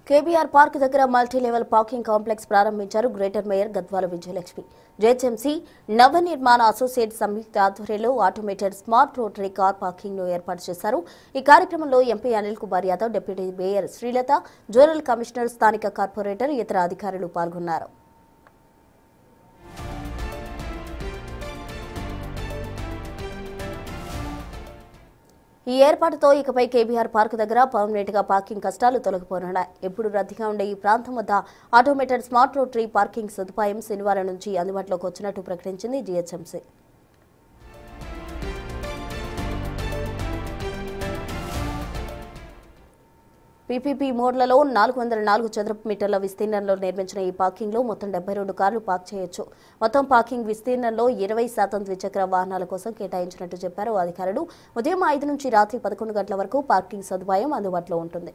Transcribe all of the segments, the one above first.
KBR park దగ్గర multi level parking complex ప్రారంభించారు greater mayor Gadwal Vijayalakshmi. GHMC Navanirmana associate సంయుక్త ఆధ్వర్యంలో automated smart rotary car parking ను ఏర్పాటు చేశారు. ఈ కార్యక్రమంలో MP Anil Kumar Yadav, deputy mayor Srilatha, zonal commissioner, స్థానిక కార్పొరేటర్, ఇతర అధికారులు పాల్గొన్నారు. ఈ ఏర్పాటుతో ఇకపై కేబీఆర్ పార్క్ దగ్గర పర్మనెంట్ గా పార్కింగ్ కష్టాలు తొలగిపోనున్నాయి. ఎప్పుడు రద్దీగా ఉండే ఈ ప్రాంతం వద్ద ఆటోమేటెడ్ స్మార్ట్ రోటరీ పార్కింగ్ సదుపాయం శనివారం నుంచి అందుబాటులోకి వచ్చినట్టు ప్రకటించింది జీహెచ్ఎంసీ. పీపీపీ మోడ్లలో 404 చదరపు మీటర్ల విస్తీర్ణంలో నిర్మించిన ఈ పార్కింగ్ లో మొత్తం 72 కార్లు పార్క్ చేయొచ్చు. మొత్తం పార్కింగ్ విస్తీర్ణంలో 20% ద్విచక్ర వాహనాల కోసం కేటాయించినట్టు చెప్పారు అధికారులు. ఉదయం 5 నుంచి రాత్రి 11 గంటల వరకు పార్కింగ్ సదుపాయం అందుబాటులో ఉంటుంది.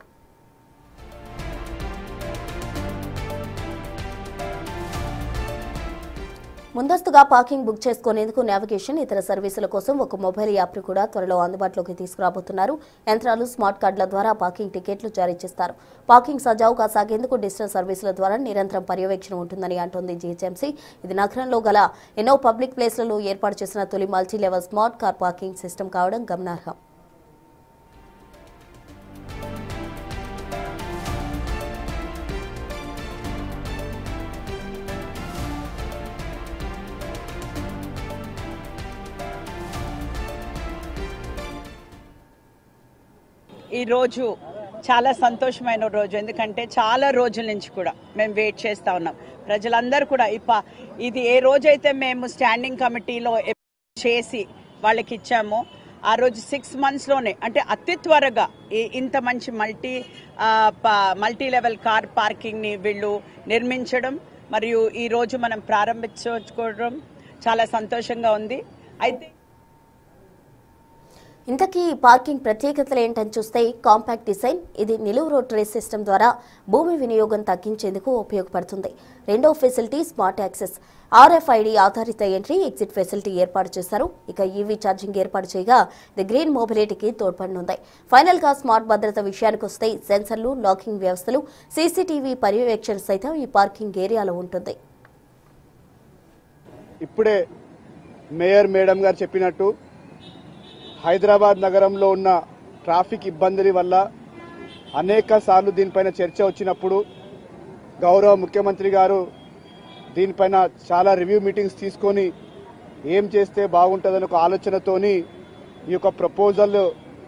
ముందస్తుగా పార్కింగ్ బుక్ చేసుకునేందుకు నావిగేషన్, ఇతర సర్వీసుల కోసం ఒక మొబైల్ యాప్ను కూడా త్వరలో అందుబాటులోకి తీసుకురాబోతున్నారు. యంత్రాలు, స్మార్ట్ కార్డుల ద్వారా పార్కింగ్ టికెట్లు జారీ చేస్తారు. పార్కింగ్ సజావుగా సాగేందుకు డిజిటల్ సర్వీసుల ద్వారా నిరంతరం పర్యవేక్షణ ఉంటుందని అంటోంది జీహెచ్ఎంసీ. ఇది నగరంలో గల ఎన్నో పబ్లిక్ ప్లేస్లలో ఏర్పాటు చేసిన తొలి multi level smart car parking system కావడం గమనార్హం. ఈ రోజు చాలా సంతోషమైన రోజు. ఎందుకంటే చాలా రోజుల నుంచి కూడా మేము వెయిట్ చేస్తూ ఉన్నాం. ప్రజలందరూ కూడా ఇది ఏ రోజైతే మేము స్టాండింగ్ కమిటీలో చేసి వాళ్ళకి ఇచ్చామో ఆ రోజు 6 monthsలోనే, అంటే అతి త్వరగా ఇంత మంచి మల్టీ లెవెల్ కార్ పార్కింగ్ని వీళ్ళు నిర్మించడం మరియు ఈ రోజు మనం ప్రారంభించుకోవడం చాలా సంతోషంగా ఉంది. అయితే ఇంతకీ ఈ పార్కింగ్ ప్రత్యేకతలు ఏంటని చూస్తే, కాంపాక్ట్ డిజైన్. ఇది నిలువు రోటరీ సిస్టమ్ ద్వారా భూమి వినియోగం తగ్గించేందుకు ఉపయోగపడుతుంది. రెండో ఫెసిలిటీ స్మార్ట్ యాక్సెస్, RFID ఆధారిత ఎంట్రీ ఎగ్జిట్ ఫెసిలిటీ ఏర్పాటు చేశారు. ఇక ఈవీ ఛార్జింగ్ ఏర్పాటు చేయగా ఇది గ్రీన్ మొబిలిటీకి తోడ్పడనుంది. ఫైనల్ గా స్మార్ట్ భద్రత విషయానికి వస్తే సెన్సర్లు, లాకింగ్ వ్యవస్థలు, CCTV పర్యవేక్షణ సైతం ఈ పార్కింగ్ ఏరియాలో ఉంటుంది. ఇప్పుడే మేయర్ మేడం గారు చెప్పినట్టు హైదరాబాద్ నగరంలో ఉన్న ట్రాఫిక్ ఇబ్బందుల వల్ల అనేక సార్లు దీనిపైన చర్చ వచ్చినప్పుడు గౌరవ ముఖ్యమంత్రి గారు దీనిపైన చాలా రివ్యూ మీటింగ్స్ తీసుకొని ఏం చేస్తే బాగుంటుందని ఒక ఆలోచనతోని ఈ యొక్క ప్రపోజల్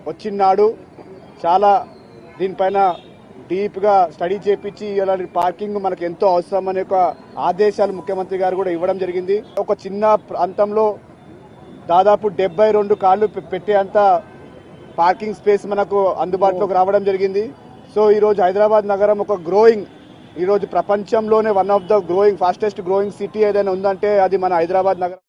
వచ్చినాడు. చాలా దీనిపైన డీప్గా స్టడీ చేపించి ఇలాంటి పార్కింగ్ మనకు ఎంతో అవసరం అనే ఒక ఆదేశాలు ముఖ్యమంత్రి గారు కూడా ఇవ్వడం జరిగింది. ఒక చిన్న ప్రాంతంలో దాదాపు 72 కార్లు పెట్టేంత పార్కింగ్ స్పేస్ మనకు అందుబాటులోకి రావడం జరిగింది. సో ఈరోజు హైదరాబాద్ నగరం ఒక ఈరోజు ప్రపంచంలోనే one of the fastest growing city ఏదైనా ఉందంటే అది మన హైదరాబాద్ నగరం.